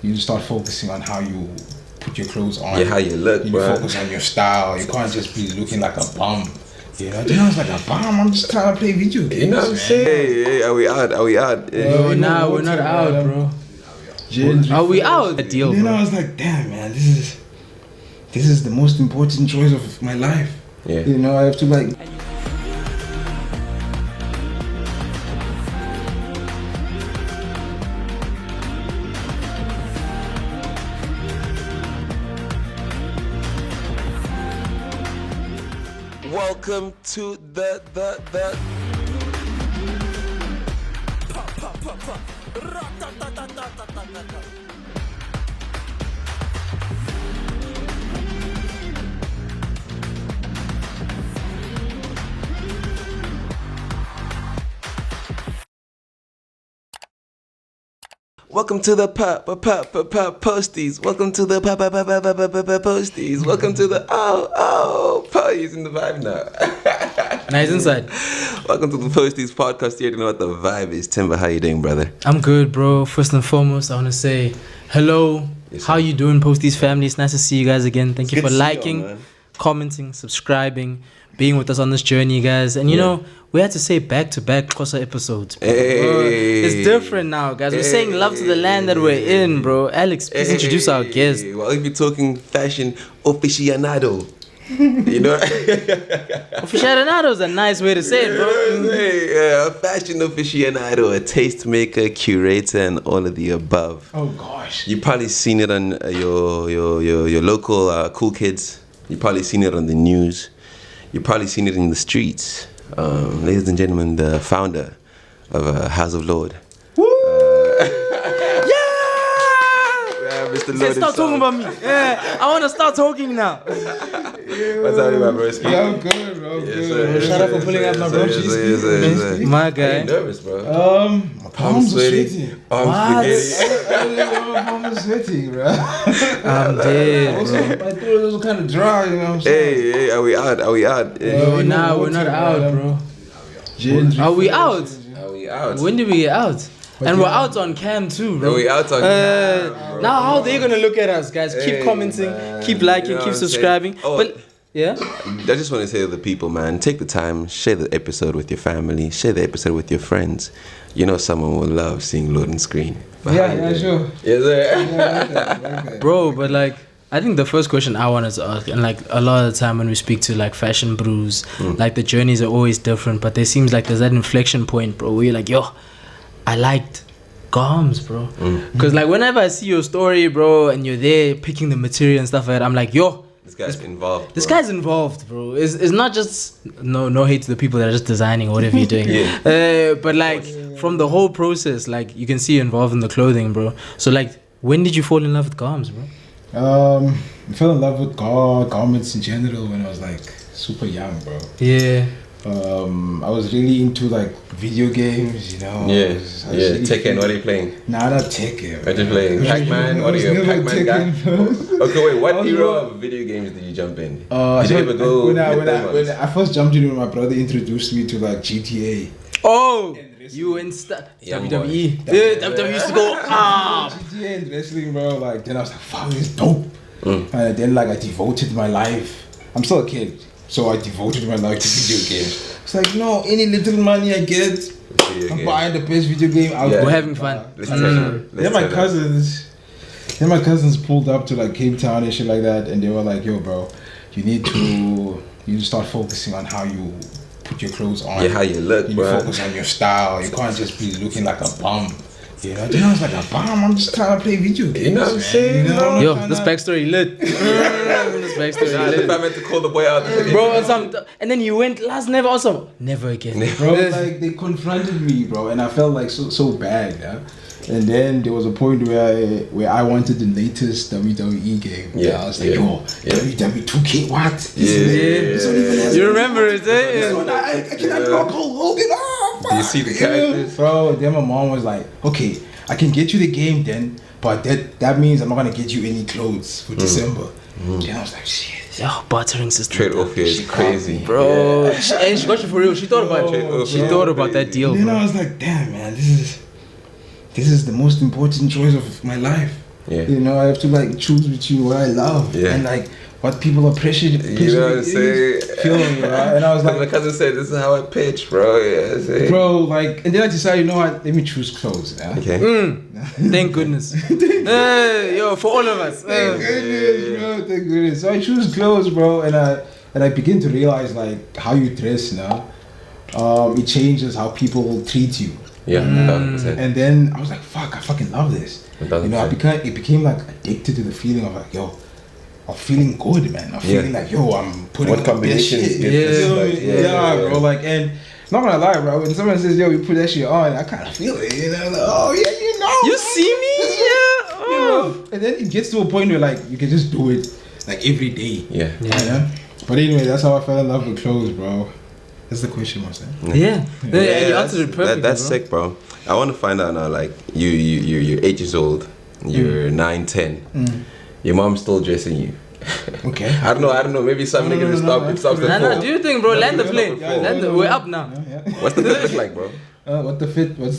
you start focusing on how you put your clothes on. Yeah, how you look, you bro. focus on your style. You can't just be looking like a bum. You know, then I was like a bum. I'm just trying to play video games. You know what I'm saying? Hey, are we out? Yo, nah, we're not out, bro. Are we out? A deal, then bro. I was like, damn, man, this is the most important choice of my life. Yeah. You know, I have to like. Welcome to the Welcome to the Posties. Welcome to the Posties. Welcome to the Posties in the vibe now. Nice inside. Welcome to the Posties podcast. You know what the vibe is. Timber, how you doing, brother? I'm good, bro. First and foremost, I want to say hello. Yes, how you doing, Posties family? It's nice to see you guys again. Thank you for liking, man. commenting, subscribing, being with us on this journey, guys. And you know, we had to say back-to-back Xhosa episodes. Bro. Hey. It's different now, guys. We're saying love to the land that we're in, bro. Alex, please introduce our guest. Well, if you're talking fashion aficionado, you know, Aficionado is a nice way to say it, bro. a fashion aficionado, a tastemaker, curator, and all of the above. Oh gosh. You've probably seen it on your local cool kids. You've probably seen it on the news. You've probably seen it in the streets. Ladies and gentlemen, the founder of House of Lorde. Woo! Mr. Say, Lorde. stop talking about me. Yeah, I want to start talking now. What's happening, my bro? Yeah, I'm good, bro. Good. Shout out for pulling up my bro. My guy. I'm nervous, bro. My palms are sweaty. sweaty. Arms spaghetti. My palms are sweaty, bro. I'm dead, Also, bro. my throat was kind of dry, you know what I'm saying? Hey, are we out? Yo, nah, we're not out, bro. Are we out? Are we out? When did we get out? And we're out on cam too, bro. Are we out on cam, bro? Now how they gonna look at us, guys? Keep commenting, man. keep liking, You know keep what I'm subscribing. saying? Oh. But yeah, I just want to say to the people, man, take the time, share the episode with your family, share the episode with your friends. You know someone will love seeing Lorde on screen. Yeah, sure. Yes, sir. Yeah, okay. bro. But like, I think the first question I wanted to ask, and like a lot of the time when we speak to like fashion brews, like the journeys are always different. But there seems like there's that inflection point, bro, where you're like, yo, I liked garms, bro. Because like whenever I see your story, bro, and you're there picking the material and stuff like that, I'm like, yo, This guy's involved. this bro. guy's involved, bro. It's not just no hate to the people that are just designing or whatever you're doing. But like from the whole process, like you can see you're involved in the clothing, bro. So like, when did you fall in love with garms, bro? I fell in love with garments in general when I was like super young, bro. Yeah. I was really into like video games, you know. Yeah, I was really Tekken, what are you playing? Nah, not Tekken. What are you playing? Pac-Man? What are you, a Pac-Man guy? Okay, wait, what era of video games did you jump in? Did you ever go when I first jumped in, when my brother introduced me to like GTA. Oh, you and Young WWE. Yeah, WWE used to go GTA and wrestling, bro. Like then I was like, fuck, this is dope. And then like I devoted my life. I'm still a kid, so I devoted my life to video games. It's like, no, any little money I get, I'm buying the best video game out there. We're having fun. Then my cousins pulled up to like Cape Town and shit like that, and they were like, yo, bro, you need to start focusing on how you put your clothes on. Yeah, how you look, you bro. focus on your style. You can't just be looking like a bum. You know, then I was like, a bum? I'm just trying to play video games. You know what I'm saying, You know, bro? I'm Yo, trying this to- backstory lit. This backstory If I lit. meant to call the boy out, Bro, and then you went last never also. Never again. Bro, like they confronted me, bro, and I felt like so bad, yeah. And then there was a point where I wanted the latest WWE game. Yeah, I was like, yeah, yo, WWE 2K, what? Yeah. You remember it, This eh? one, I cannot block Hulk Hogan. Oh, fuck. Do you see the characters? Bro, then my mom was like, okay, I can get you the game then, but that means I'm not gonna get you any clothes for December. Then I was like, shit. Yo, bartering system. Trade off here is crazy. Bro, and she got you for real. She thought about Bro, it. She thought about that deal, Then bro. I was like, damn, man, this is the most important choice of my life. Yeah. You know, I have to like choose between what I love and like what people are pressuring. You know what I'm saying? Feeling, right? And I was like, my cousin said, "This is how I pitch, bro." Yeah, bro, like, and then I decided, you know what? Let me choose clothes. Yeah? Okay. Thank goodness. Hey, yo, for all of us. Thank goodness, bro. Thank goodness. So I choose clothes, bro, and I begin to realize like how you dress now. It changes how people treat you. Yeah, 1,000%. And then I was like, fuck, I fucking love this. 1,000%. You know, it became like addicted to the feeling of like, yo, I'm feeling good, man. I'm feeling like, yo, I'm putting what on the best combinations shit. get this, like, Yeah, bro. Like, and not gonna lie, bro. When someone says, yo, you put that shit on, I kind of feel it. You know, like, oh yeah, you know. You see me? Yeah. You know? And then it gets to a point where like you can just do it like every day. Yeah. You know? But anyway, that's how I fell in love with clothes, bro. That's the question, was that? Yeah. You answered it perfectly. That's bro. sick, bro. I want to find out now, like, you're 8 years old, you're 9, 10. Your mom's still dressing you. Okay. I don't know. Maybe some niggas no, stop. no. It stops the Nah, flow. do you think, bro? Land the plane. Yeah. We're up now. Yeah. What's the fit like, bro? What's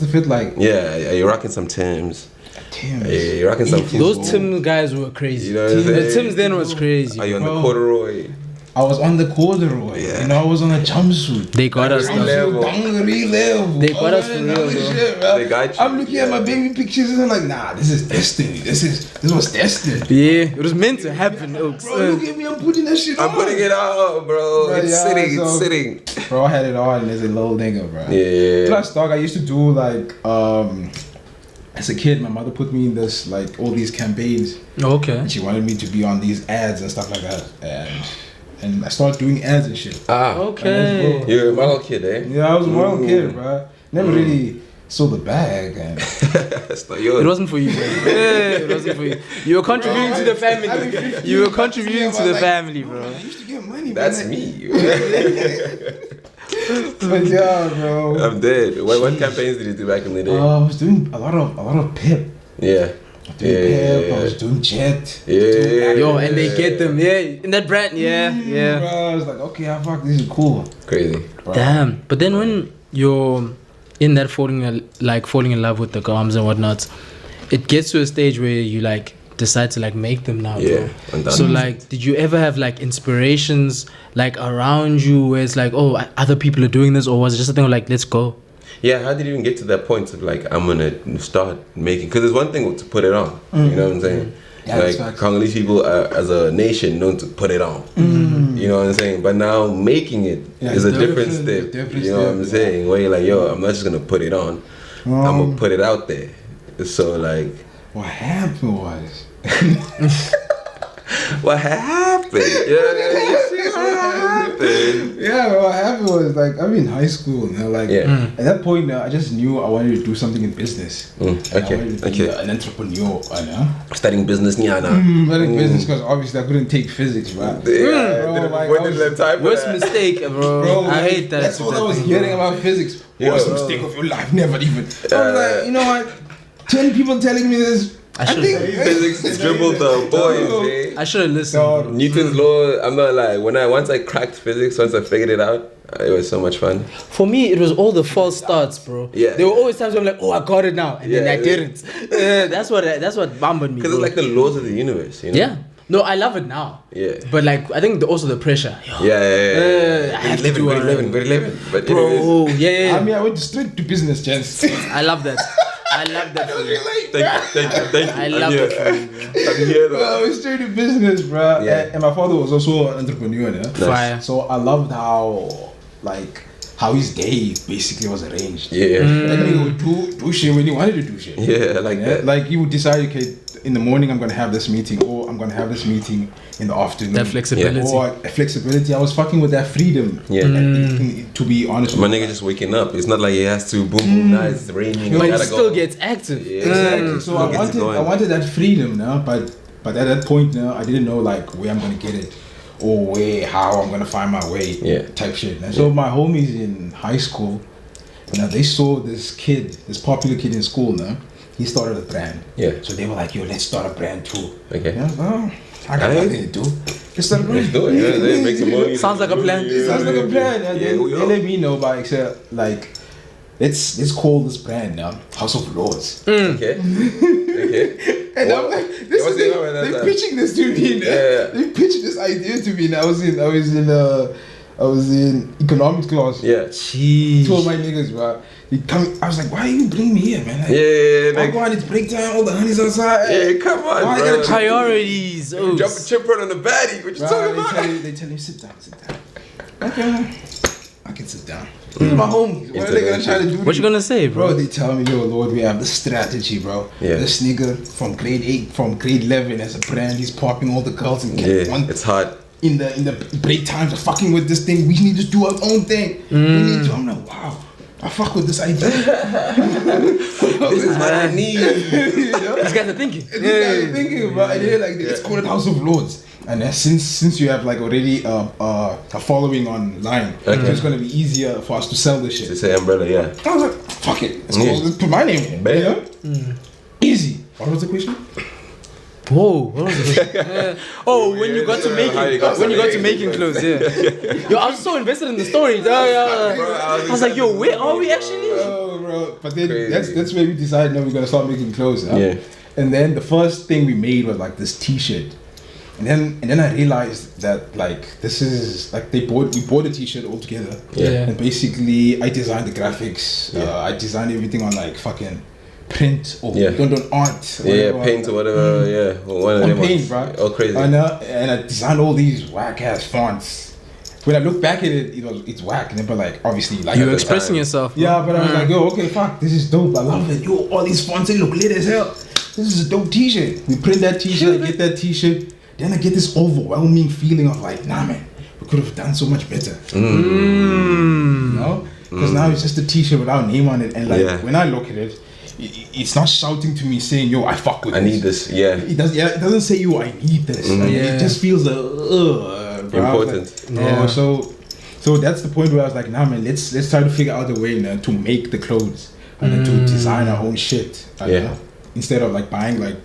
the fit like? Yeah, you're rocking some Tims. Damn. Yeah, you're rocking some Those Tims. Tim guys were crazy. You know what I'm The saying? Tims then was crazy. Are you on Bro. the corduroy? I was on the corduroy. Yeah. You know, I was on a jumpsuit. They got us. Dungaree though. level. Dungaree level. They got us for man, real, holy bro. shit, bro. They got you. I'm looking at my baby pictures and I'm like, nah, this is destiny. This was destined. Yeah, it was meant to happen. Oaks. Bro, look at me, I'm putting that shit on. I'm putting it out, bro. Right, It's yeah, sitting. so- It's sitting. Bro, I had it on as a little nigga, bro. Yeah. Plus, dog, I used to do like, as a kid, my mother put me in this, like, all these campaigns. Okay. And she wanted me to be on these ads and stuff like that. And I started doing ads and shit. Okay. You're a model kid, eh? Yeah, I was a wild kid, bro. Never really saw the bag. And That's not yours. It wasn't for you, bro. Yeah, it wasn't for you. You were contributing to the family. You were contributing to the family, bro. I used to get money, That's man. me. But yeah, bro. I'm dead. What campaigns did you do back in the day? I was doing a lot of pep. Yeah. Doing pep. I was doing jet. Yeah. Yo, and they get them, yeah, in that brand, yeah. Bro, I was like, okay, fuck, this is cool. Crazy. Bro. Damn. But then when you're in that falling in love with the garms and whatnot, it gets to a stage where you like decide to like make them now. Yeah. Bro. So like, did you ever have like inspirations like around you where it's like, oh, other people are doing this, or was it just a thing of like, let's go? Yeah, how did you even get to that point of like, I'm gonna start making? Because there's one thing to put it on. You know what I'm saying? Yeah, that's like facts. Congolese people as a nation known to put it on. You know what I'm saying? But now making it is a different step. You know what I'm saying? Where you're like, yo, I'm not just gonna put it on. I'm gonna put it out there. So like, What happened was, what happened? You see what happened? yeah, bro, what happened was like, I'm in high school now. Like, at that point now, I just knew I wanted to do something in business. And I wanted to be an entrepreneur, I know. Studying business, nyana. Studying business because obviously I couldn't take physics, right? Yeah, Bro, like, Worst mistake, bro. Bro, I hate that. That's all I was hearing about physics. Worst mistake of your life, never even. I was like, you know what? 10 people telling me this. I think Physics dribbled the boys, eh? I should have listened. Newton's law, I'm not like, once I cracked physics, once I figured it out, it was so much fun. For me, it was all the false starts, bro. Yeah. There were always times where I'm like, oh, I got it now, and then Yeah, I yeah. didn't. That's what bummed me. Because it's like the laws of the universe, you know? yeah. No, I love it now. Yeah. But like, I think also the pressure. Yo, Yeah. I have to do very it. living. But bro. Yeah. I mean, I went straight to business, gents. I love that. I love that for you. Thank you. I love here. it for you, bro. I'm here, Bro, though. I went straight to business, bro. Yeah. And my father was also an entrepreneur, yeah? Fire. So I loved how his day basically was arranged. Yeah. Like he would do shit when he wanted to do shit. Yeah, like that. Like he would decide, okay, in the morning I'm gonna have this meeting, or I'm gonna have this meeting in the afternoon. That flexibility. Or flexibility. I was fucking with that freedom. Yeah. To be honest My with you. nigga just waking up. It's not like he has to boom, nice, it's raining. But he gotta still go. gets active. Yeah, Exactly. So Still gets it going. I wanted that freedom now, but at that point now, I didn't know like where I'm gonna get it, or how I'm gonna find my way. Yeah. Type shit. And so my homies in high school, they saw this popular kid in school now. He started a brand. Yeah. So they were like, yo, let's start a brand too. Okay. Yeah, well, I got Aye. nothing to do. Let's start a brand. Let's do it. Yeah, let's make some money. Sounds like a plan. Sounds like a plan. And then we they are. let me know by like, let's call this brand now House of Lords. Okay. And I'm like, this what's is going on with they're that? pitching this to me. Yeah. They pitched this idea to me, and I was in economics class. Yeah. Jeez. Told my niggas, bro. I was like, why you bring me here, man? Like, Yeah, I like, go on, it's break time, all the honey's outside. yeah, come on, Why I bro. gotta Priorities. Oh, Drop a chip on the baddie. What you talking about? They tell you, sit down. Okay, I can sit down. These are my homies. What are they gonna try to do? what you gonna say, Bro, bro? they tell me, yo, Lord, we have this strategy, bro. Yeah. This nigga from grade 8, from grade 11 as a brand, he's popping all the girls and Yeah, it's hard. in the break times, fucking with this thing. We need to do our own thing. We need to. I'm like, wow, I fuck with this idea. This is what I need. You know? These guys are thinking. And these guys are thinking about it. Like, it's called House of Lords. And since you have like already a following online, it's gonna be easier for us to sell this To shit. say umbrella, yeah. I was like, fuck it, let's put my name in. Bam. You know? Easy. What was the question? Whoa, what was it? Oh, when you got to making clothes, yeah. Yo, I was so invested in the story. Yeah. I was like, yo, where are we actually? Oh, bro. But then Crazy. that's where we decided, no, we're gonna start making clothes. Huh? Yeah. And then the first thing we made was like this T-shirt. And then I realized that like this is like we bought a T-shirt all together. Yeah. And basically I designed the graphics. Yeah. I designed everything on like fucking print or Yeah. done art. Yeah, paint or whatever, yeah. One of On them paint, ones. bro. Oh, crazy. And I designed all these whack ass fonts. When I look back at it, it's whack. But like obviously like You at were the expressing time- yourself. Bro. Yeah, but I was like, yo, okay, fuck, this is dope. I love it. Yo, all these fonts, they look lit as hell. This is a dope T-shirt. We print that T-shirt, I get that T-shirt. Then I get this overwhelming feeling of like, nah, man, we could have done so much better. You know? Because now it's just a T-shirt with our name on it. And like, when I look at it, it's not shouting to me saying, yo, I fuck with I this. need this, yeah. It doesn't say, yo, I need this. Like, Yeah. It just feels Important. Like, oh, so that's the point where I was like, nah, man, let's try to figure out a way to make the clothes and to design our own shit. Instead of like buying like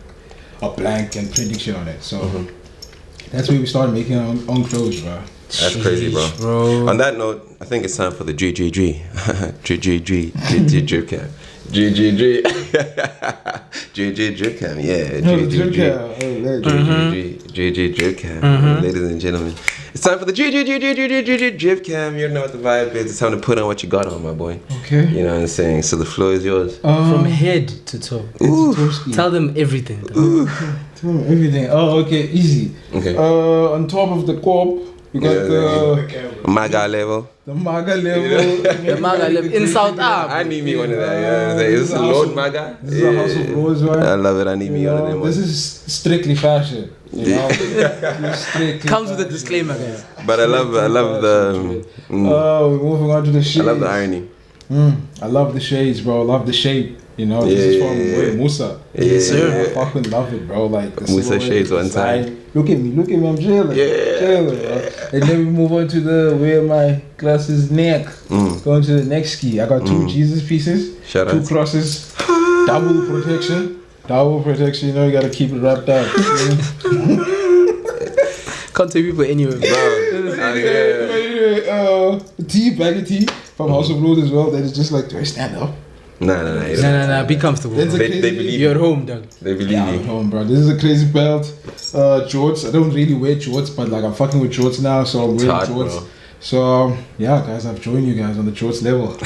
a blank and printing shit on it. So that's where we started making our own clothes, bro. That's crazy, bro. On that note, I think it's time for the GGG. GGG drip cam. GGG. GG drip cam, yeah. GG drip cam. Ladies and gentlemen, it's time for the GG drip cam. You know what the vibe is. It's time to put on what you got on, my boy. Okay. You know what I'm saying? So the floor is yours. From head to toe. Tell them everything. Tell me everything. Oh, okay, easy. Okay. On top of the corp, we got Maga level. the Maga level. The Maga live in South Up. I need me one of that. Yeah. Is this a Lord Maga? This is a House of Rose, right? I love it. I need me one of them. This is strictly fashion. You know? Strictly Comes with a fashion. disclaimer, guys. But I love the. We're moving on to the shades. I love the irony. I love the shades, bro. I love the shape. You know, this is from Musa. Yes, sir. I fucking love it, bro. Like the Musa silhouette, shades the one design. time. Look at me, I'm chilling. Yeah. Chilling, bro. And then we move on to the where my glasses neck. Going to the next ski. I got 2 Jesus pieces, Shout 2 out. crosses, double protection. Double protection, you know, you gotta keep it wrapped up. Can't take people anywhere. Baggy tee from House of Lords as well. That is just like, do I stand up? Nah. Be comfortable. That's a They crazy- believe You're at home, dog. They believe Yeah, I'm you. at home, bro. This is a crazy belt. Jorts. I don't really wear jorts, but like I'm fucking with jorts now, so I'm wearing hard, jorts. bro. So yeah, guys, I've joined you guys on the jorts level.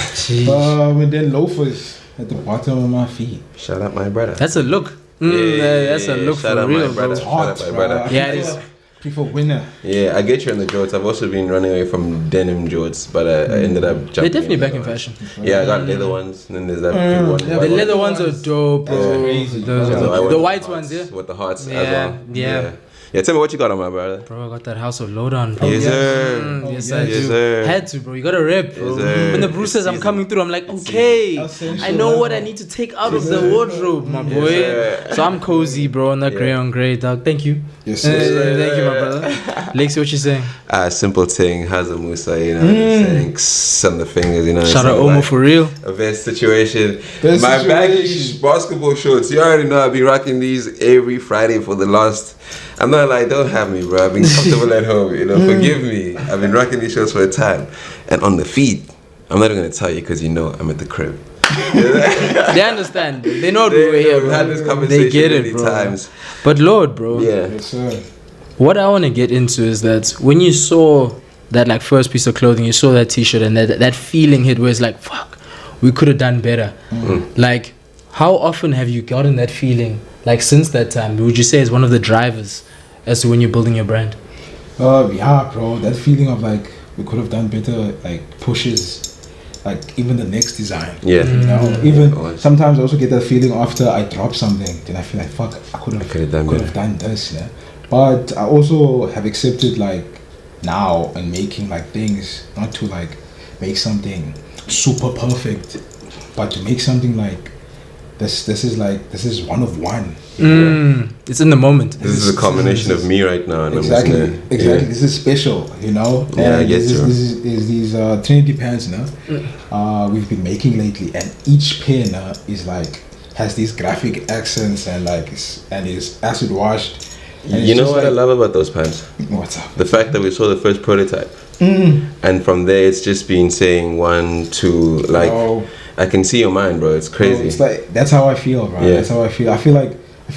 And then loafers at the bottom of my feet. Shout out my brother. That's a look. That's a look Shout for out real, my brother. bro. Shout out my brother. Yeah, it is. Prefer winner. Yeah, I get you on the jorts. I've also been running away from denim jorts, but I ended up jumping. They're definitely in back the in other fashion. ones. Yeah, I got leather ones, and then there's that big one. yeah, The but leather ones are dope, bro. That's crazy. Those So I are went the with white hearts, ones, yeah. With the hearts as Yeah, well. yeah. Yeah, tell me what you got on, my brother. Bro, I got that House of Lorde on, bro. Yes, sir. Yes, Oh, I yes, do. sir. Had to, bro. You gotta rep, bro. Yes, sir. When the Bruce says I'm It's coming through, I'm like, okay, Essential, I know what bro. I need to take out of the wardrobe, my boy. sir. So I'm cozy, bro, on that grey on grey, dog. Thank you. Yes, Uh, sir. Thank you, my brother. Lexi, what you saying? Simple thing, how's a Musa, you know what I'm saying? Some of the fingers, you know. Shout out so Omo like, for real. a best situation. Best My baggy situation. basketball shorts. You already know I've been rocking these every Friday for the last. I'm not like, don't have me, bro. I've been comfortable at home, you know. Forgive me. I've been rocking these shorts for a time. And on the feet, I'm not even gonna tell you because you know I'm at the crib. They understand. They know we were here, We've had bro. this conversation They get it, many bro. times. But Lord, bro. Yeah. Yes, sir. What I want to get into is that when you saw that like first piece of clothing, you saw that T-shirt, and that feeling hit where it's like, fuck, we could have done better. Like, how often have you gotten that feeling? Like since that time, would you say is one of the drivers as to when you're building your brand? Yeah, bro. That feeling of like we could have done better, like pushes, like even the next design. Yeah. You know, even Always. sometimes I also get that feeling after I drop something, then I feel like fuck, I could have done done this. Yeah. But I also have accepted like now and making like things not to like make something super perfect, but to make something like this is one of one. It's in the moment. This is a combination of me right now, and Exactly, I'm just exactly. Yeah. This is special, you know. Yeah, I And get this you. is these Trinity pants now. We've been making lately, and each pair now is like has these graphic accents and like and is acid washed. And You it's know just what I like, love about those pants? What's up? The fact that we saw the first prototype, and from there it's just been saying 1, 2. Like Oh. I can see your mind, bro. It's crazy. It's like that's how I feel, bro. Yeah. That's how I feel. I feel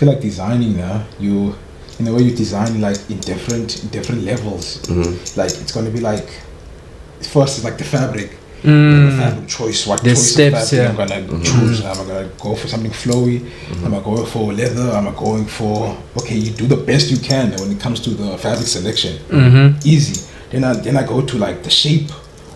like designing now. You, in the way you design, like in different levels. Like it's gonna be like first is like the fabric. The fabric choice. What The choice steps, of yeah. fabric I'm gonna choose? Am I gonna go for something flowy? Am I going for leather? Am I going for okay? You do the best you can when it comes to the fabric selection. Easy. Then I go to like the shape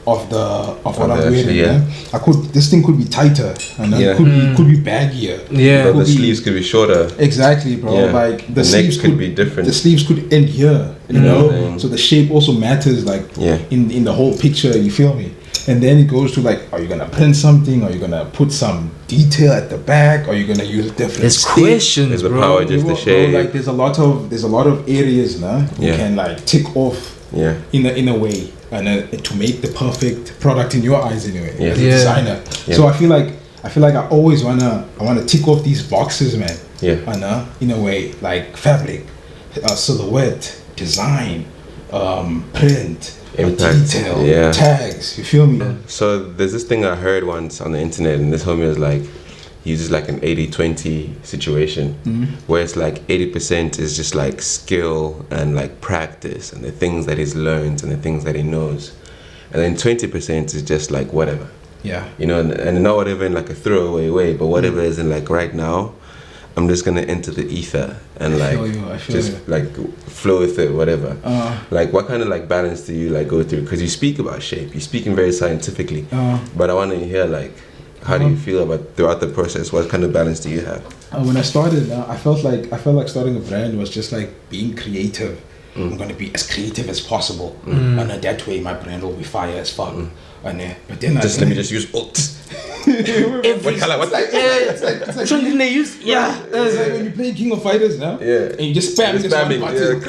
of what I'm the- wearing. yeah. Yeah? This thing could be tighter, and Yeah. it could be baggier. Yeah. the could be- sleeves could be shorter. Exactly, bro. Yeah. Like The sleeves neck could be different. The sleeves could end here, you know. So the shape also matters, like Yeah. in the whole picture. You feel me? And then it goes to like, are you gonna print something? Are you gonna put some detail at the back? Are you gonna use different? There's stitch? questions, Is the bro. power just the Bro, shape? like there's a lot of areas now you Yeah. can like tick off Yeah. in a way, and to make the perfect product in your eyes anyway, Yeah. as a Yeah. designer. Yeah. So I feel like I always wanna tick off these boxes, man. Yeah. And in a way, like fabric, silhouette, design, print, Impact, detail, yeah. tags. You feel me? So there's this thing I heard once on the internet, and this homie was like, he uses like an 80-20 situation, where it's like 80% is just like skill and like practice and the things that he's learned and the things that he knows, and then 20% is just like whatever, Yeah. you know, and not whatever in like a throwaway way, but whatever is in like right now, I'm just gonna enter the ether and I like feel you, I feel just you. like flow with it, whatever. Uh. Like what kind of like balance do you like go through? Because you speak about shape, you're speaking very scientifically, but I want to hear like how do you feel about throughout the process? What kind of balance do you have? When I started, I felt like starting a brand was just like being creative. I'm gonna be as creative as possible, and that way my brand will be fire as fuck. And but then Just let me just use alt. What color? What like? it's like Which one didn't they use? Yeah. it's like when you play King of Fighters now, Yeah. and you just spam Just this one spamming, button.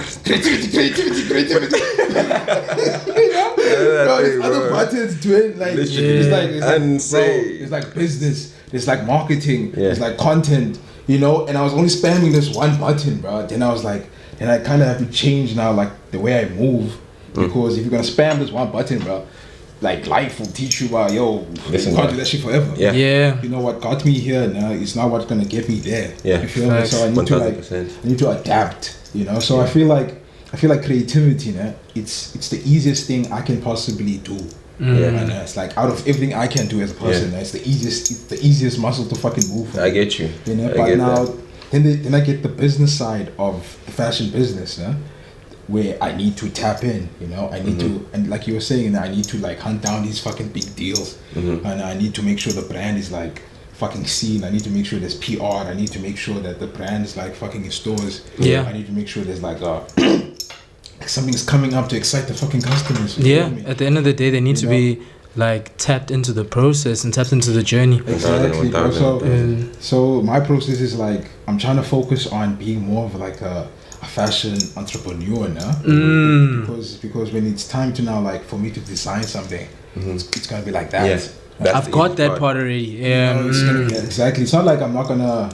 Creativity. You know? Bro, there's thing, other bro. buttons to it. Like Literally. it's like Insane. bro, it's like business. It's like marketing. Yeah. It's like content. You know, and I was only spamming this one button, bro. Then I was like, then I kind of have to change now, like the way I move, because if you're gonna spam this one button, bro, like life will teach you about Listen, you can't bro. do that shit forever. Yeah. Yeah. You know what got me here now is not what's gonna get me there. Yeah. You feel me? Facts. So I need to like 1000%. I need to adapt. You know. So I feel like creativity, nah, it's the easiest thing I can possibly do. Yeah. And it's like out of everything I can do as a person, it's the easiest muscle to fucking move. I get you. You know, I but get now that. then I get the business side of the fashion business, where I need to tap in. You know, I need to, and like you were saying, I need to like hunt down these fucking big deals, and I need to make sure the brand is like fucking seen. I need to make sure there's PR. I need to make sure that the brand is like fucking in stores. Yeah. I need to make sure there's like something's coming up to excite the fucking customers. You Yeah. know what I mean? At the end of the day, they need to be like tapped into the process and tapped into the journey. Exactly, bro. 1000. So my process is like I'm trying to focus on being more of like a fashion entrepreneur now. Because when it's time to now like for me to design something, it's gonna be like that. Yeah. That's I've the got easy that part. part already. You Yeah. know, it's gonna be, exactly. It's not like I'm not gonna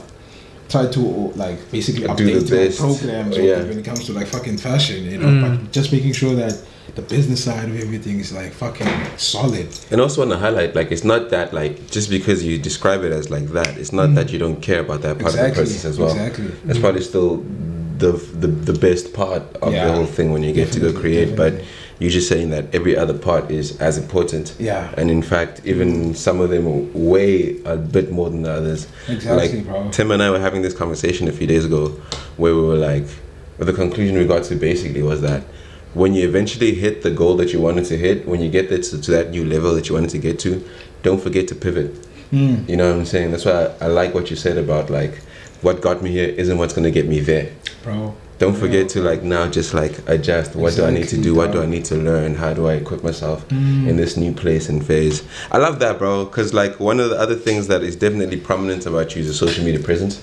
try to like basically Do the update your best. programs Yeah. when it comes to like fucking fashion, you know. But just making sure that the business side of everything is like fucking solid. And also want to highlight, like, it's not that, like, just because you describe it as like that, it's not that you don't care about that part of the process as well. Exactly. It's probably still the best part of the whole thing when you get to go create, but you're just saying that every other part is as important. Yeah. And in fact, even some of them weigh a bit more than the others. Exactly, like, bro. Tim and I were having this conversation a few days ago where we were like, the conclusion we got to basically was that when you eventually hit the goal that you wanted to hit, when you get there to that new level that you wanted to get to, don't forget to pivot. You know what I'm saying? That's why I like what you said about, like, what got me here isn't what's going to get me there. Bro. Don't forget to, like, now just, like, adjust. What do I need to do? What do I need to learn? How do I equip myself in this new place and phase? I love that, bro, because, like, one of the other things that is definitely prominent about you is the social media presence.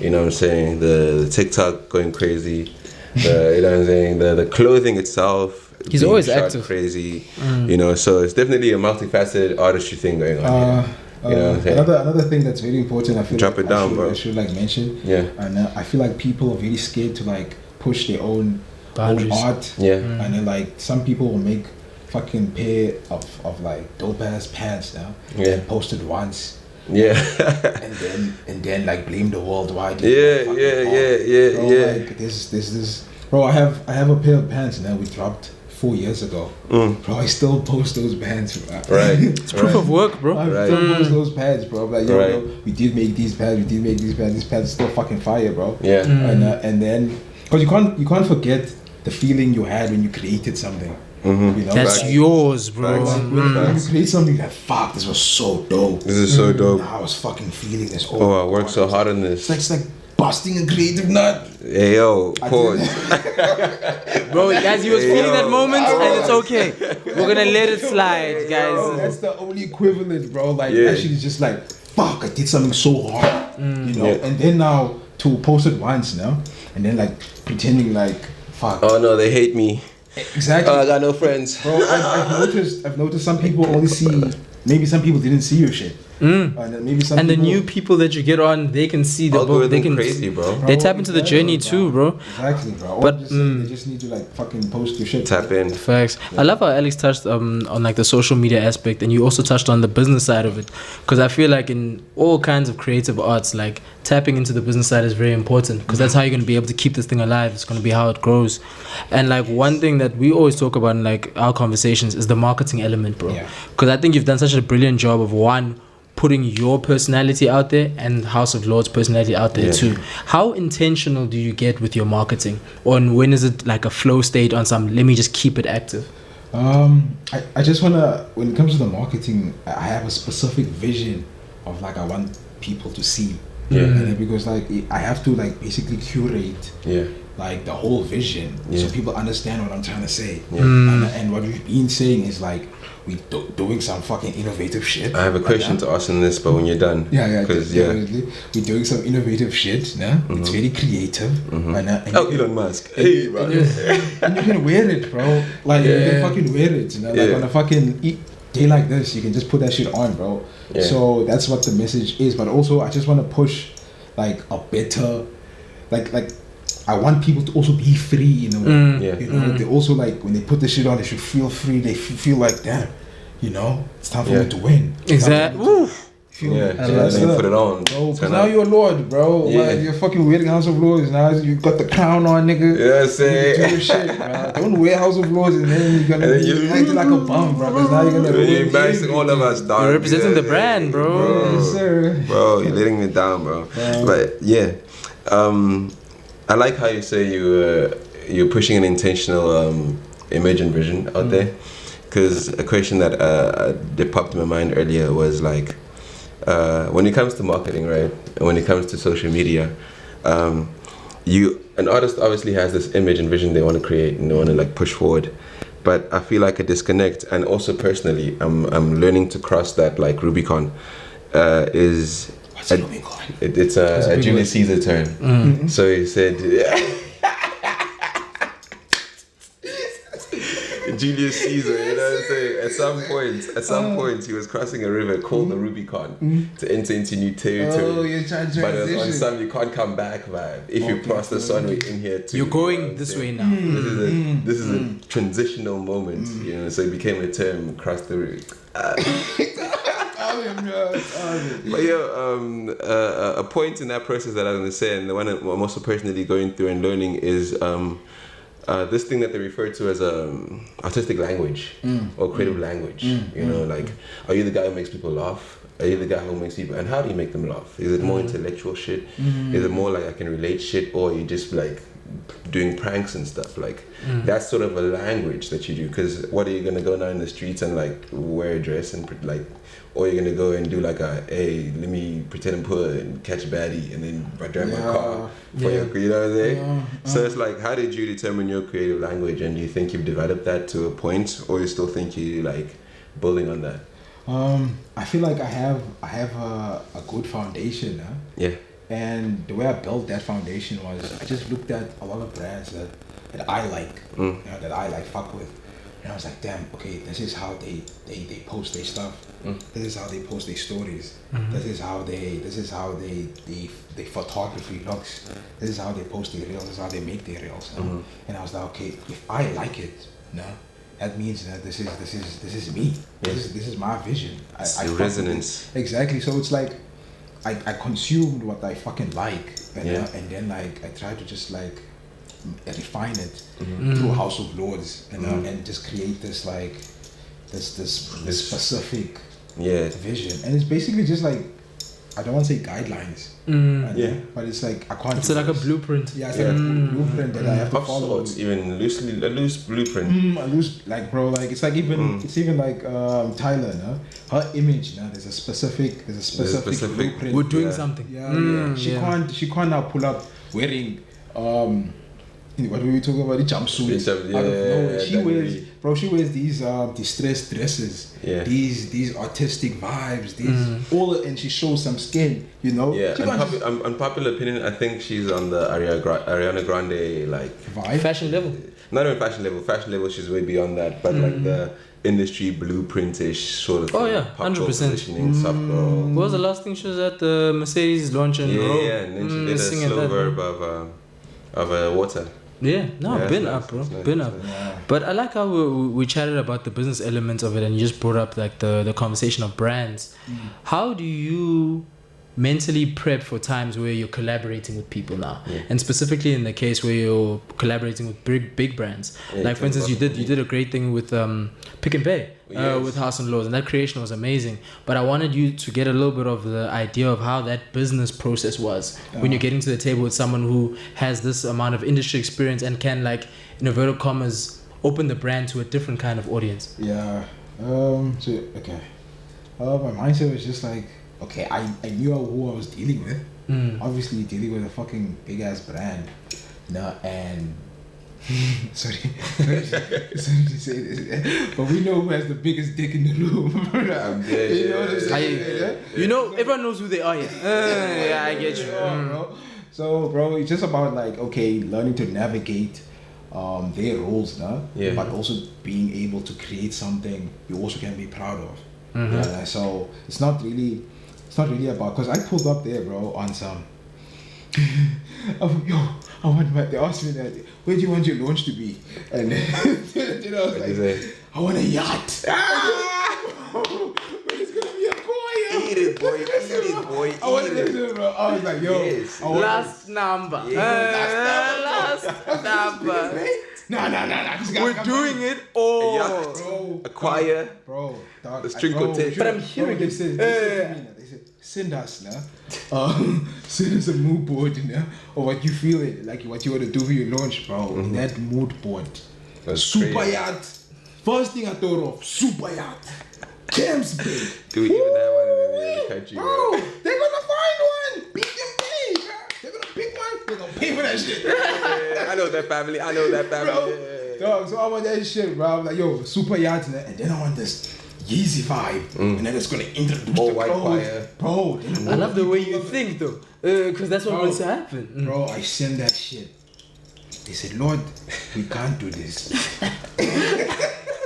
You know what I'm saying? The TikTok going crazy. You know what I'm saying? The clothing itself. He's being always shot active. Crazy. You know, so it's definitely a multifaceted artistry thing going on here. You know what I'm saying? Another thing that's very important, I feel Drop like it down, bro. I should like mention. Yeah. And I feel like people are very scared to like push their own Boundaries. art. Yeah. And then like some people will make fucking pair of like dope ass pants now. Yeah. And post it once. Yeah. and then like blame the world why. Yeah. Bro, like this. Bro, I have a pair of pants now we dropped 4 years ago. Bro, I still post those pants. Right. It's proof of work, bro. I still post those pants, bro. I'm like, yo, we did make these pants. These pants are still fucking fire, bro. Yeah. And then, because you can't forget the feeling you had when you created something. You know, That's like, yours, bro. when you create something, you're like, fuck, this was so dope. This is so dope. I was fucking feeling this. Oh, I worked so hard on this. It's like busting a creative nut. Hey, yo, pause. Bro, guys, he was feeling that moment, and it's okay. We're gonna let it slide, Bro, guys. that's the only equivalent, bro. Like, actually, just like, fuck, I did something so hard, you know. And then now to post it once, now, and then like pretending like, fuck. Oh no, they hate me. Exactly. Oh, I got no friends. Bro, I've noticed some people only see. Maybe some people didn't see your shit. And then maybe some. And the people, new people that you get on, they can see the book. Algorithm They can crazy, bro. They tap into the journey too, bro. Exactly, bro. But, They just need to like fucking post your shit. Tap in. Facts. I love how Alex touched on like the social media aspect, and you also touched on the business side of it, because I feel like in all kinds of creative arts, like tapping into the business side is very important, because that's how you're going to be able to keep this thing alive. It's going to be how it grows. And like one thing that we always talk about in like our conversations is the marketing element, bro. Because I think you've done such a brilliant job of putting your personality out there and House of Lords personality out there too. How intentional do you get with your marketing? Or when is it like a flow state on some, let me just keep it active? I just wanna, when it comes to the marketing, I have a specific vision of like I want people to see. Because like I have to like basically curate like the whole vision so people understand what I'm trying to say. And what we've been saying is like we doing some fucking innovative shit. I have a question to ask on this, but when you're done. Because we're doing some innovative shit. It's very creative. And Elon Musk. Hey, bro. And you can wear it, bro. Like you can fucking wear it. You know, like on a fucking day like this, you can just put that shit on, bro. So that's what the message is. But also, I just want to push like a better, like I want people to also be free, you know. You know, they also like when they put the shit on, they should feel free. They feel like, damn, you know, it's time for me to win. Exactly. Then you put it on. Bro, because now you're a Lord, bro. Like, you're fucking wearing House of Lords. Now you got the crown on, nigga. Yeah, say. Do your shit, bro. Don't wear House of Lords and then you're gonna be acting like a bum, bro. Because now you're gonna You're embarrassing all of us, dog. You're representing the brand, bro. Yes, sir. Bro, you're letting me down, bro. But yeah, I like how you say you're pushing an intentional image and vision out there. Because a question that popped in my mind earlier was like, when it comes to marketing, right, and when it comes to social media, an artist obviously has this image and vision they want to create and they want to like push forward. But I feel like a disconnect, and also personally, I'm learning to cross that like Rubicon. What's Rubicon? It's a Julius Caesar term. So he said, Julius Caesar, you know what I'm saying? At some point, he was crossing a river called the Rubicon to enter into new territory. Oh, you're trying to but it was on transition. some you can't come back vibe. If you cross this one, we're in here too. You're going you know what I'm this saying? way now. This is a transitional moment, you know. So it became a term, cross the river. But a point in that process that I was going to say, and the one I'm also personally going through and learning is this thing that they refer to as artistic language or creative language. You know, like, are you the guy who makes people laugh? Are you the guy who makes people, and how do you make them laugh? Is it more intellectual shit? Is it more like I can relate shit, or are you just like doing pranks and stuff? Like that's sort of a language that you do. Because what are you gonna go down in the streets and like wear a dress and like, or you're gonna go and do like hey, let me pretend I'm poor and catch a baddie and then drive my car for your, you know what I'm saying? So it's like, how did you determine your creative language, and do you think you've developed that to a point, or you still think you like building on that? I feel like I have a good foundation, huh? Yeah. And the way I built that foundation was I just looked at a lot of brands that I like, you know, that I like fuck with, and I was like, damn, okay, this is how they post their stuff. This is how they post their stories. This is how the photography looks. This is how they post their reels. This is how they make their reels. And I was like, okay, if I like it, that means that this is me. This is my vision. It's I the fuck with resonance. it. Exactly. So it's like I consumed what I fucking like, and then like I try to just like refine it through House of Lords, and just create this like this specific vision. And it's basically just like, I don't want to say guidelines, but it's like I can't. It's like a blueprint. Yeah, it's like a blueprint that I have to follow. Sorts, even a loose blueprint. Like bro, like it's like it's even like Tyler, her image, there's a specific blueprint. We're doing something. She can't now pull up wearing what were we talking about? The jumpsuits. Out of nowhere. She wears these distressed dresses. Yeah. These artistic vibes. And she shows some skin. You know. Yeah. Unpopular opinion. I think she's on the Ariana Grande like vibe. Fashion level. Not even fashion level. Fashion level, she's way beyond that. But like the industry blueprintish sort of. Oh thing. yeah, 100%. Positioning, soft girl. What was the last thing she was at the Mercedes launch in Rome? Yeah, and then she did a slow verb of water. Yeah, been nice. up, bro. Nice. Been up. Yeah. But I like how we chatted about the business elements of it, and you just brought up like the conversation of brands. How do you mentally prep for times where you're collaborating with people now, and specifically in the case where you're collaborating with big brands? Like for instance, you did a great thing with Pick and Pay with House and Lords, and that creation was amazing. But I wanted you to get a little bit of the idea of how that business process was when you're getting to the table with someone who has this amount of industry experience and can, like, in inverted commas, open the brand to a different kind of audience. Yeah. My mindset was just like, okay, I knew who I was dealing with. Obviously, dealing with a fucking big ass brand, and sorry to say this, but we know who has the biggest dick in the room. I'm dead. You know what I'm saying? You know, everyone knows who they are. Yeah, I get you. Bro. So, bro, it's just about like, okay, learning to navigate their roles, but also being able to create something you also can be proud of. So it's not really about, because I pulled up there, bro, on some they asked me that, where do you want your launch to be? And I was like, I want a yacht. But it's gonna be a choir. Eat it, boy. I was like, yo, Last number. Last number. No. We're doing it all. A choir. Bro, dog, the string quartet. But I'm hearing they said, send us send us a mood board, or what you feel it, like what you want to do for your launch, bro. That mood board. That's super crazy. yacht. First thing I thought of, super yacht. James Bay. Do we even have one in the country? Bro, they're gonna find one. Beat them Bay, bro. They're gonna pick one. They're gonna pay for that shit. I know that family. Bro, Yeah. dog, so I want that shit, bro. I'm like, yo, super yacht, and then I want this Yeezy vibe, and then it's gonna introduce All the white clothes. choir. Bro. I love the way you think, though, because that's what wants to happen. Bro, I send that shit. They said, Lord, we can't do this.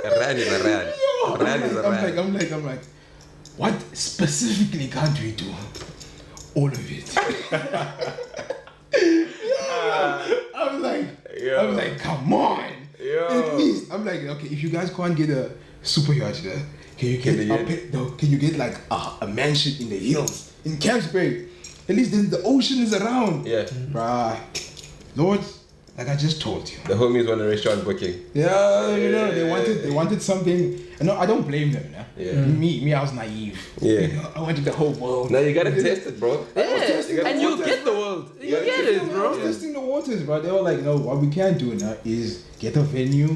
A rand is a rand. A rand is a rand. I'm like, what specifically can't we do? All of it. I was like, come on. At least, I'm like, okay, if you guys can't get a super yacht there, can you get like a mansion in the hills in Campsbury? At least then the ocean is around. Yeah. Bruh. Lord, like I just told you. The homies want a restaurant booking. Yeah, you know, they wanted something. No, I don't blame them. Nah? Yeah. Me, I was naive. Yeah. You know, I wanted the whole world. Now you gotta test it, bro. Yeah, and you'll get the world. You get it, I bro. was testing the waters, bro. They were like, no, what we can do now is get a venue,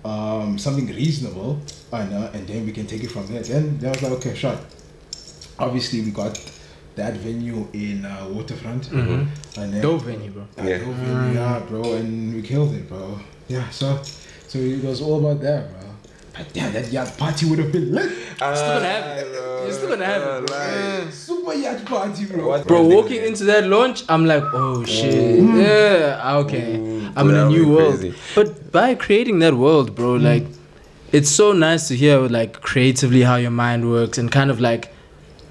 something reasonable, and then we can take it from there. Then I was like, okay, sure. Obviously, we got that venue in Waterfront. And then, Dope venue, bro. Dope venue, yeah, bro, and we killed it, bro. Yeah, so it was all about that, bro. But damn, that yacht party would have been lit. Still gonna have it. You're still gonna have it, bro. Super yacht party, bro. Bro, walking into that launch, I'm like, oh shit. Yeah, okay. I'm in a new world. Crazy. But by creating that world, bro, like, it's so nice to hear, like, creatively how your mind works and kind of like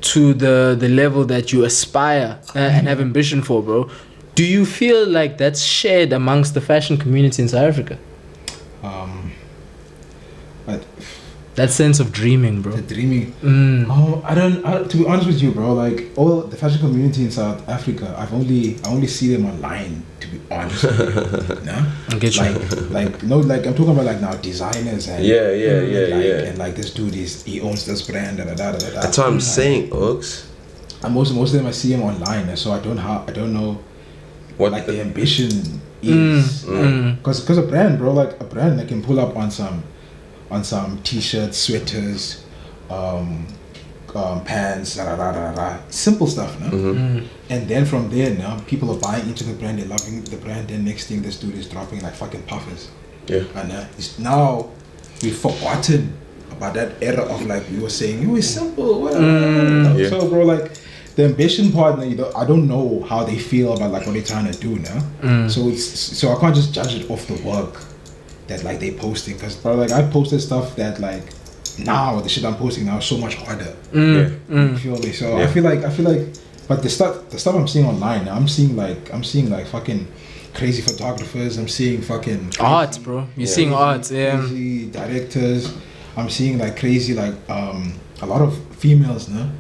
to the level that you aspire and have ambition for, bro. Do you feel like that's shared amongst the fashion community in South Africa? But that sense of dreaming, bro. the dreaming. To be honest with you, bro, like all the fashion community in South Africa, I only see them online. To be honest, with you, nah? I get you. Like I'm talking about like now designers and and like this dude he owns this brand. That's what I'm saying, Oaks. And most of them I see him online, so I don't know What like the ambition is, because a brand, bro, like a brand that can pull up on some t-shirts, sweaters, pants, simple stuff, no? And then from there, now people are buying into the brand, they're loving the brand. Then next thing, this dude is dropping like fucking puffers. Yeah. And it's now we've forgotten about that era of like we were saying it was simple, whatever. Yeah. So, bro, like the ambition part, I don't know how they feel about like what they're trying to do now. So I can't just judge it off the work that like they posting, because bro, like I posted stuff that like now the shit I'm posting now is so much harder. You feel me? So I feel like but the stuff I'm seeing online, I'm seeing like fucking crazy photographers, I'm seeing fucking crazy, art, bro. You're seeing art, crazy directors. I'm seeing like crazy like a lot of females, no?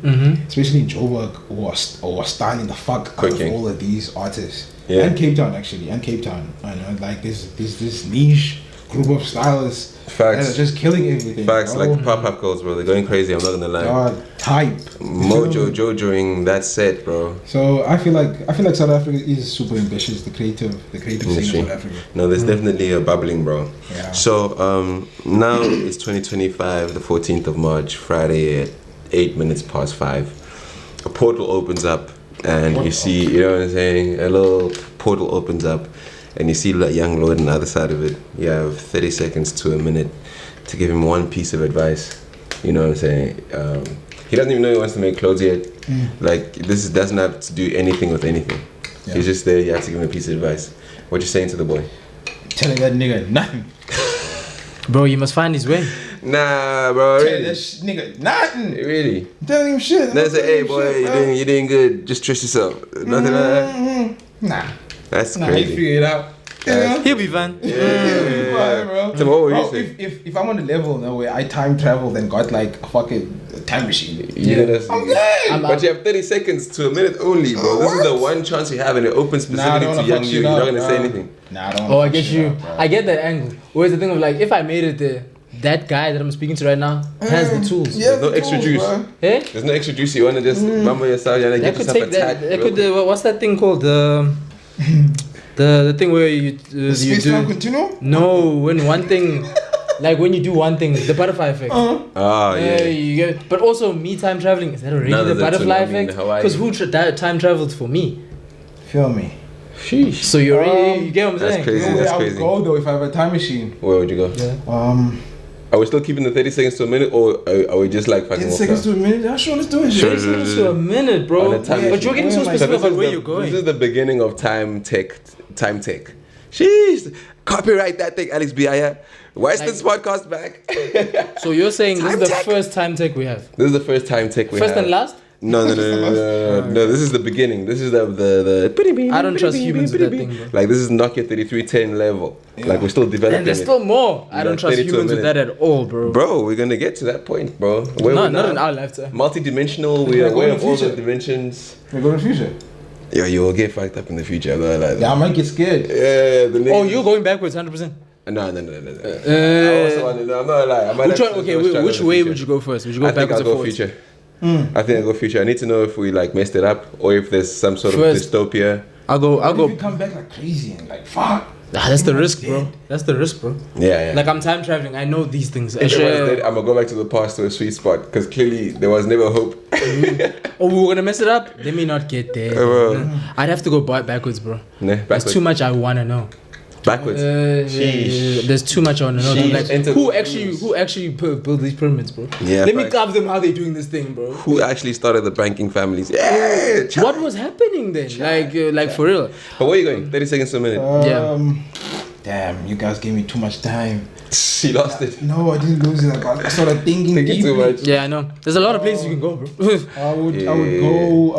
Especially in Joburg, who are styling the fuck out of all of these artists. And Cape Town actually, and like this niche group of stylists that are just killing everything. Facts, bro. like pop girls, bro. They're going crazy. I'm not gonna lie. God, type. Mojo Jojoing that set, bro. So I feel like South Africa is super ambitious. The creative scene of South Africa. No, there's definitely a bubbling, bro. Yeah. So now it's 2025, the 14th of March, Friday at 8 minutes past 5. A portal opens up, and you see, you know what I'm saying? A little portal opens up. And you see young Lorde on the other side of it. You have 30 seconds to a minute to give him one piece of advice. You know what I'm saying? He doesn't even know he wants to make clothes yet. Like, this doesn't have to do anything with anything. Yeah. He's just there, you have to give him a piece of advice. What you saying to the boy? Telling that nigga nothing. Bro, you must find his way. Nah, bro. Telling that nigga nothing. Really? Telling him shit. That's say, hey boy, you're doing good. Just trust yourself. Nothing like that. Nah. That's he crazy. figure it out. He'll be fine. Yeah, bro. So what were you saying? If I'm on the level now where I time traveled and got like a fucking time machine, I'm good. But you have 30 seconds to a minute only, bro. This is the one chance you have, and it opens specifically to young you. You're not gonna say anything. Nah, I don't. Oh, I get you. I get that angle. Where's the thing of like, if I made it there, that guy that I'm speaking to right now has the tools. There's no extra juice. Hey? There's no extra juice. You wanna just mumble yourself and get yourself attacked. That could. What's that thing called? The thing where you space time continuum? No, when one thing, like when you do one thing, the butterfly effect. Yeah. You get, but also me time traveling, is that already the butterfly effect? Because who time traveled for me? Feel me? Sheesh. So you already, you get what I'm saying? Crazy. That's I would crazy. go though if I have a time machine. Where would you go? Yeah. Are we still keeping the 30 seconds to a minute, or are we just like fucking 10 seconds to a minute? Yeah, sure, let's do it. 30 seconds to a minute, bro. On a time But you're getting so machine. specific about where you're going. This is the beginning of time tech. Sheesh. Copyright that thing, Alex Biaya. Why is this podcast back? So you're saying this is the Tech. first time tech we have? This is the first time tech we First have. and last? No. This is the beginning. This is the. I don't trust humans with that thing, bro. Like this is Nokia 3310 level. Yeah. Like we're still developing. And there's it. still more. I Yeah, don't trust 32 humans with minutes. that at all, bro. Bro, we're gonna get to that point, bro. Where No, we're not now, in our lifetime. multi-dimensional. We are Like, aware in of the all the future. dimensions. We go to the future. Yo, you will get fucked up in the future. Bro. Like, Yeah, I might get scared. yeah, the Oh, niggas- you're going backwards 100%. No. I also want to know. I'm not like. I might Which have one? to Okay, struggle which in the way future. would you go first? Would you go I think backwards I'll or go forwards? future. I think I'll go future. I need to know if we like messed it up or if there's some sort First. of dystopia. I'll What if go. we come back like crazy and like fuck? That's the Everyone's risk, bro. dead. That's the risk, bro. Yeah. Like I'm time traveling. I know these things. If everyone's dead, I'm gonna go back to the past to a sweet spot because clearly there was never hope. Oh, we were gonna mess it up. Let me not get there. Bro. I'd have to go backwards, bro. Nah, There's backwards. too much I wanna know. Backwards. Yeah. There's too much I wanna know. Sheesh. Like Enter who the actually built these pyramids, bro? Yeah, Let me facts. grab them how they doing this thing, bro. Who actually started the banking families? Yeah. What was happening then? Like for real. But where are you going? 30 seconds to a minute. Yeah. Damn, you guys gave me too much time. She lost it. No, I didn't lose it. I started thinking Thinking too deeply. much. Yeah, I know. There's a lot of places you can go, bro. I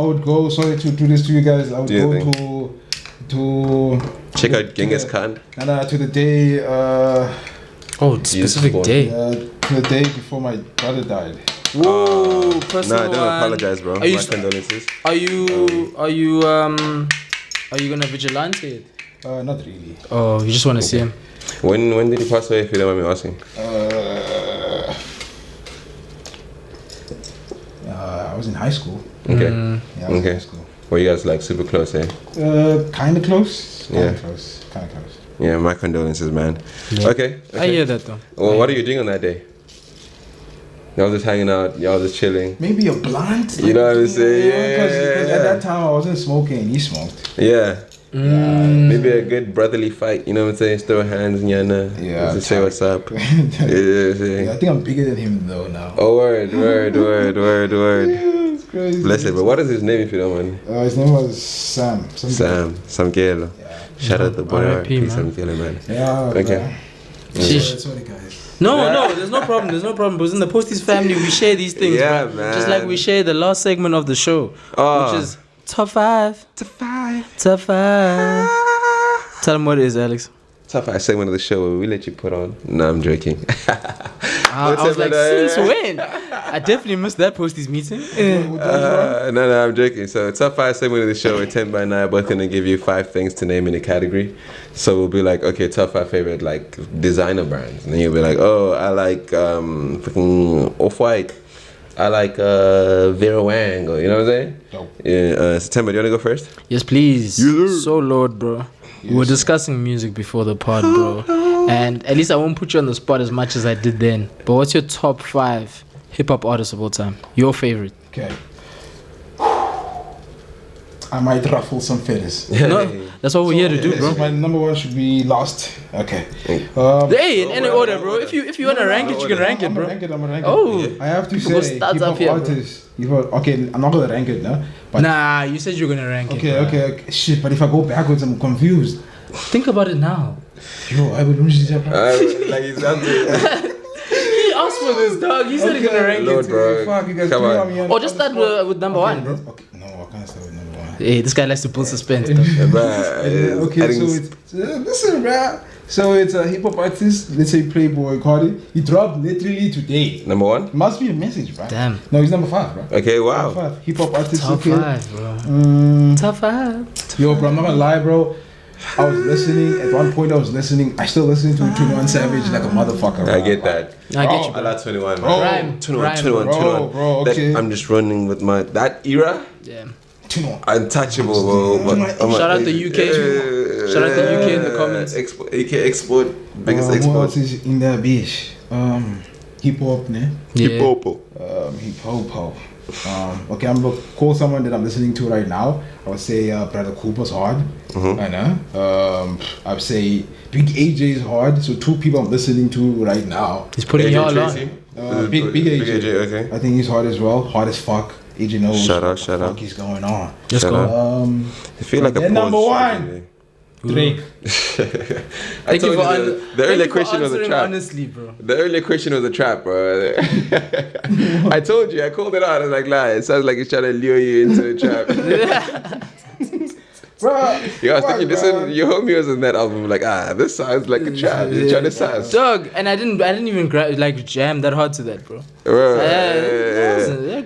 would go. Sorry to do this to you guys. I would Do your go thing. to Check out Genghis the- Khan. to the day Oh, specific born. day. to the day before my brother died. Whoa, Nah, personal don't one. apologize, bro. Are you My st- condolences. Are you gonna vigilante it? Not really. Oh, you just want to see him. When did he pass away, if you don't mind me asking? I was in high school. Okay. Yeah, I was in Okay. high school. Were you guys like super close, eh? Kind of close. Yeah. Kind of close. Yeah, my condolences, man. Yeah. Okay. I hear that though. Well, what are you doing on that day? Y'all just hanging out, y'all just chilling. Maybe a blunt. You know what I'm saying? Because Yeah. at that time I wasn't smoking and he smoked. Yeah. Mm. Maybe a good brotherly fight, you know what I'm saying? Throw hands, nyana. Yeah, Just say tight. what's up. Yeah, Yeah. I think I'm bigger than him though now. Oh, word. Yeah, it's crazy. Bless it, but what is his name if you don't mind? His name was Sam. Sam Samkelo. Yeah. Shout out the boy, R.I.P., peace man. Samkelo, man. Yeah. Okay. Sheesh. Sorry, guys. No, there's no problem. There's no problem. Because in the Posties family, we share these things, Yeah, bro. man. Just like we share the last segment of the show, Oh. which is top five. Top 5. Top five. Tell them what it is, Alex. Top 5 segment of the show where we let you put on. No, I'm joking. I was like, since when? I definitely missed that Posties meeting. No, I'm joking. So, top 5 segment of the show, we're 10 by 9, both gonna give you 5 things to name in a category. So, we'll be like, okay, top 5 favorite like designer brands. And then you'll be like, oh, I like freaking Off-White. I like Vera Wang, or you know what I'm saying? Dope. Yeah, September, do you wanna go first? Yes, please. Yes. So, Lord, bro. We were discussing music before the pod, bro. And at least I won't put you on the spot as much as I did then. But what's your top 5 hip hop artists of all time? Your favorite? Okay. I might ruffle some feathers. No, that's what we're here to do, bro. So my number one should be Lost. Okay. Hey, in any order, bro. If you wanna rank it, you can rank it, bro. I'm gonna rank it. Oh. I have to Go say, start hip-hop up here, bro. artists. Okay, I'm not gonna rank it now. But Nah, you said you were gonna rank it. okay, bro. okay. Shit, but if I go backwards, I'm confused. Think about it now. Yo, I will lose this. Like he's out there. He asked for this, dog. He said he's gonna rank Lord, it. bro. Fuck, you guys Come put on. me on Or just the start spot. with number Okay, one, bro. Okay, no, I can't start with number one. Hey, this guy likes to pull suspense. bro. Okay, so it's listen, bro. So it's a hip hop artist. Let's say Playboy Cardi. He dropped literally today. Number 1? Must be a message, bro. Damn. No, he's number 5, bro. Okay, Number wow. 5. Hip hop artist. Top okay. 5, bro. Top 5. Yo, bro, I'm not gonna lie, bro. I was listening. At one point, I still listening to 21 Savage like a motherfucker. I bro. get that. I get you, I bro. like 21. Bro. Rhyme. 21. Bro, That- okay. I'm just running with my that era. Yeah. 21. Untouchable, bro. Shout out the UK. Shout out the UK in the comments. Export, biggest Who export. else is in that bitch? Hip hop, ne? Yeah. Hip hop. Hip hop. Okay, I'm gonna call someone that I'm listening to right now. I would say Brother Cooper's hard. I know. I would say Big AJ is hard. So 2 people I'm listening to right now. He's putting AJ y'all Tracy. on. Big AJ. Okay. I think he's hard as well. Hard as fuck. AJ knows Shout out, what the shout fuck out. is going on. Let's Shout go. out. I feel like a Then pause. number 1. Drake. I told you the thank earlier you for question was a answering trap. honestly, bro. The earlier question was a trap, bro. I told you, I called it out. I was like, nah, it sounds like he's trying to lure you into a trap. Bro, Yeah, I was fuck, thinking, bro. listen, your homie was in that album. Like, this sounds like a trap. He's trying to sass. Dog, and I didn't even jam that hard to that, bro. Bro, Like,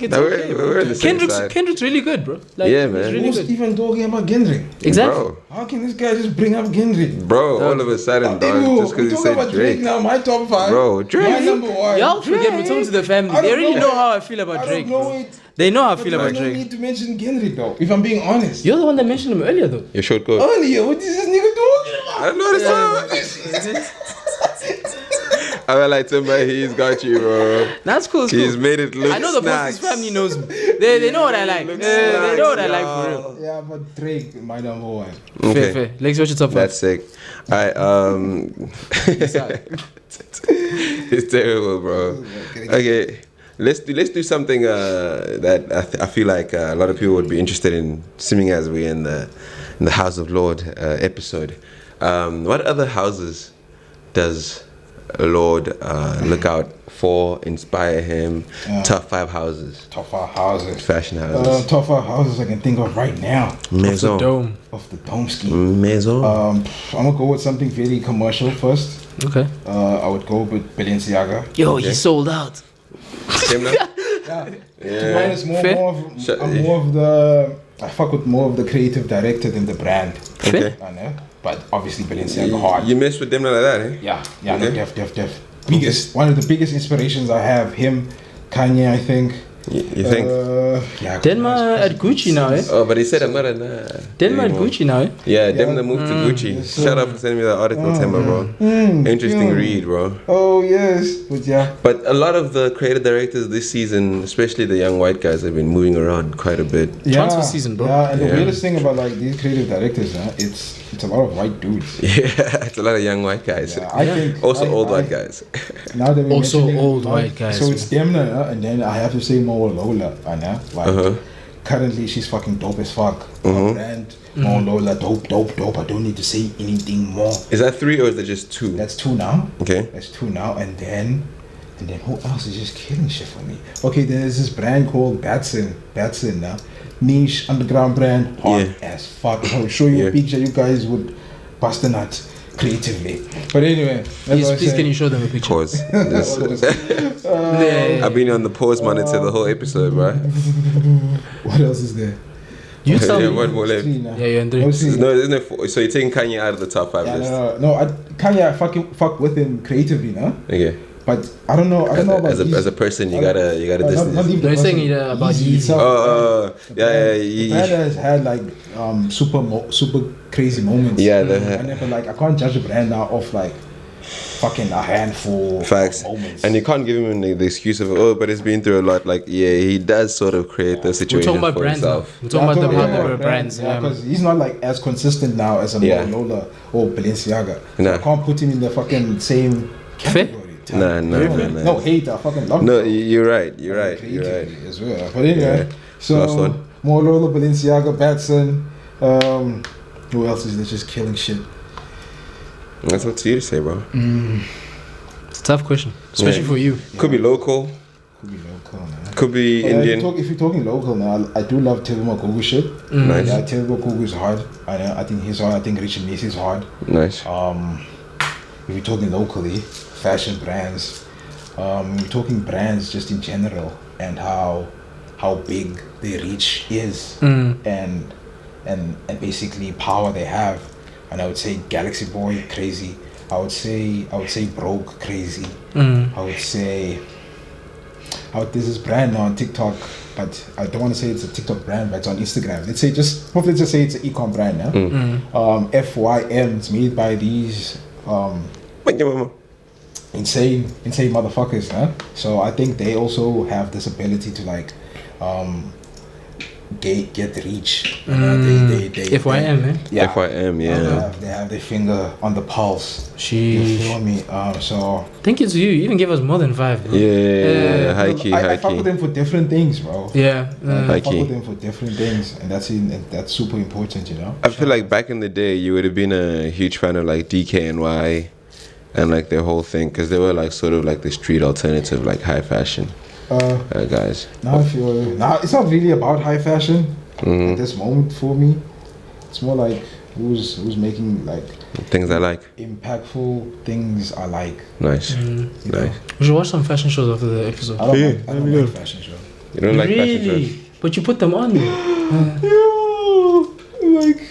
it's No, okay, bro. we're on the same side. Kendrick's really good, bro. Like, Yeah, he's man. really Who's good. even talking about Kendrick? Exactly. Bro, How can this guy just bring up Kendrick? bro, all of a sudden, dog, just we because you talk said about Drake Drake. now. My top 5. Bro, Drake. My number 1. Y'all forget we talking to the family. I They don't already know know it. how I feel about I Drake, don't know bro. it. They know how I But feel I about don't Drake. need to mention Kendrick though. If I'm being honest. You're the one that mentioned him earlier, though. Your short code. Earlier, what is this nigga talking about? I don't know this song. I feel like Timber, he's got you, bro. That's cool. It's He's cool. made it look I know the snacks. Posties family knows me. They know what I like. They know what I like for real. Yeah, but Drake, my number 1. Okay. Fair. Lex, what's your top 5? That's sick. Alright, it's terrible, bro. Okay, let's do something that I feel like a lot of people would be interested in, seeing as we're in the House of Lord episode. What other houses does Lord look out for, inspire him? Top 5 houses, Top 5 houses. fashion houses. Top 5 houses I can think of right now. Maison. Dome. Off the dome scheme. Maison. I'm gonna go with something very commercial first. Okay. I would go with Balenciaga. Yo, he sold out. Same now? Yeah. To be honest, Fair. I'm more of the. I fuck with more of the creative director than the brand. Fair. I know. But obviously Balenciaga hard. You mess with them like that, eh? Yeah. Okay. No, def. One of the biggest inspirations I have, him, Kanye, I think. You think? Yeah. Denmark at Gucci now, eh? Oh, but he said I'm not in Denmark at Gucci now, eh? Yeah, them that moved to Gucci. yes, Shout out for sending me that article, Timber, bro. Interesting read, bro. Oh yes, but yeah. But a lot of the creative directors this season, especially the young white guys, have been moving around quite a bit. Transfer season, bro. Yeah, and the Yeah. weirdest thing about like these creative directors, it's a lot of white dudes. Yeah, it's a lot of young white guys. Yeah, I think Also I- old I- white guys. Now that we're Also mentioning old white guys, So it's them, and then I have to say more Lola, know. Like currently she's fucking dope as fuck. Her brand, more Lola, dope. I don't need to say anything more. Is that 3 or is it just 2? That's 2 now. Okay. That's 2 now, and then who else is just killing shit for me? Okay, there's this brand called Batson now. Niche underground brand, hard as fuck. I'll show you a picture, you guys would bust a nut creatively. But anyway, please can you show them a picture? Pause. Yeah. I've been on the pause monitor the whole episode, bro. What else is there? You tell me. One more left. 3 now. Yeah, you're in 3. No, isn't it 4? So you're taking Kanye out of the top 5 Yeah, list? no. Kanye fuck with him creatively, no? Okay. But I don't know about As a person, you gotta distance. not even They're the saying person, about Yeezy Yeezy. itself. The The brand has had like super crazy moments. Yeah, I never I can't judge a brand now off like fucking a handful facts. of moments. And you can't give him the excuse of but it's been through a lot. Like he does sort of create the We're situation talking about for brands now. himself. We're talking about the brands. Yeah, because he's not like as consistent now as a Lola or Balenciaga. So Nah. I can't put him in the fucking same category. Nah. No hate, I fucking love No, him. you're right. You're right. Creatively as well. But anyway, Last one. so more Lola, Balenciaga, Batson. Who else is there just killing shit? That's up to you to say, bro. It's a tough question, especially for you. Could be local. Could be local, man. Could be Indian. If you're talking local now, I do love Tilma Kogu shit. Nice. Yeah, Tilma Kogu is hard. I think he's hard. I think Richard Nisi is hard. Nice. If you're talking locally, fashion brands, we're talking brands just in general and how big their reach is and basically power they have. And I would say Galaxy Boy crazy. I would say Broke crazy. I would say there's this brand now on TikTok, but I don't want to say it's a TikTok brand, but it's on Instagram. Let's just say it's an e-com brand now. FYM. It's made by these insane motherfuckers, huh? So I think they also have this ability to get reach. They FYM, eh? Yeah. FYM, yeah. They have their finger on the pulse. You Sheesh. feel me? So Thank you to you. You even gave us more than 5, bro. Yeah, high key, I high fuck with key. them for different things, bro. Yeah. I fuck key. with them for different things, and that's super important, you know. I feel like back in the day, you would have been a huge fan of like DKNY and like their whole thing, because they were like sort of like the street alternative, like high fashion guys. Now it's not really about high fashion at this moment for me. It's more like who's making like Things I like. impactful things I like. Nice, You know? nice. We should watch some fashion shows after the episode. I don't like fashion shows. You don't like fashion Really? shows? But you put them on. Like,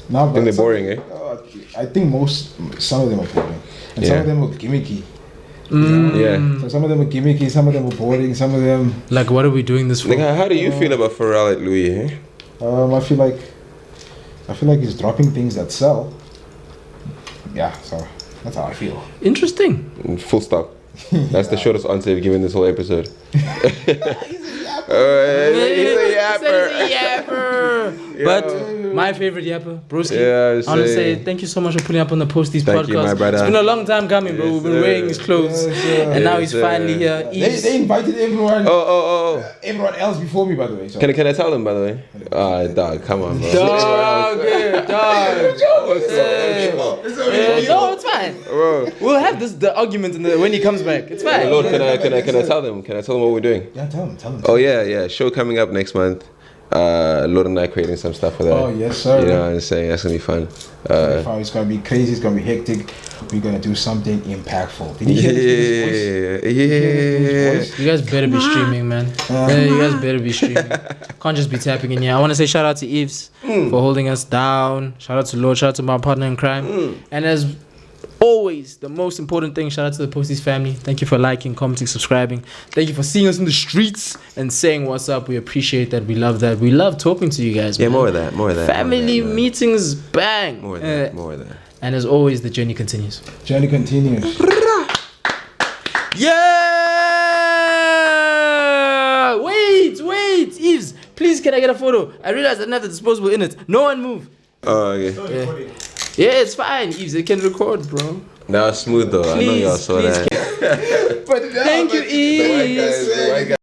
nah, I think they're boring, eh? I think some of them are boring, and some Yeah. of them are gimmicky. Yeah. So some of them are gimmicky, some of them are boring, some of them. Like, what are we doing this for? Like, how do you feel about Pharrell at Louis? Eh? I feel like he's dropping things that sell. Yeah, so that's how I feel. Interesting. Full stop. That's the shortest answer you've given this whole episode. He's a yapper. But my favorite yapper, broski. Yeah, I want to say thank you so much for putting up on the Posties Thank podcast. you, my brother. It's been a long time coming, bro. We've been Yes, wearing his clothes, Yes, sir. and now Yes, he's sir. finally here. They invited everyone. Oh. Everyone else before me, by the way. So. Can I tell them, by the way? Dog, come on, bro. Dog, yeah, dog. No, it's fine. Bro. We'll have the argument when he comes back. It's fine. Lord, can I tell them? Can I tell them what we're doing? Yeah, tell them. Oh yeah. Show coming up next month. Lord and I creating some stuff for that. Oh, yes, sir. You know what I'm saying? That's gonna be fun. It's gonna be crazy. It's gonna be hectic. We're gonna do something impactful. Did you hear this voice? You guys better be streaming, man. You guys better be streaming. Can't just be tapping in here. I want to say shout out to Eves for holding us down. Shout out to Lord. Shout out to my partner in crime. And as always, the most important thing, shout out to the Posties family. Thank you for liking, commenting, subscribing. Thank you for seeing us in the streets and saying what's up. We appreciate that. We love that. We love talking to you guys. Yeah, man. more of that. Family meetings, bang. More of that. More of that. And as always, the journey continues. Journey continues. Yeah! Wait! Eves, please, can I get a photo? I realized I didn't have the disposable in it. No one move. Oh, okay. Yeah, it's fine, Eves. It can record, bro. That was smooth though. I know y'all saw Please, that. Thank you, Eves. The white guys.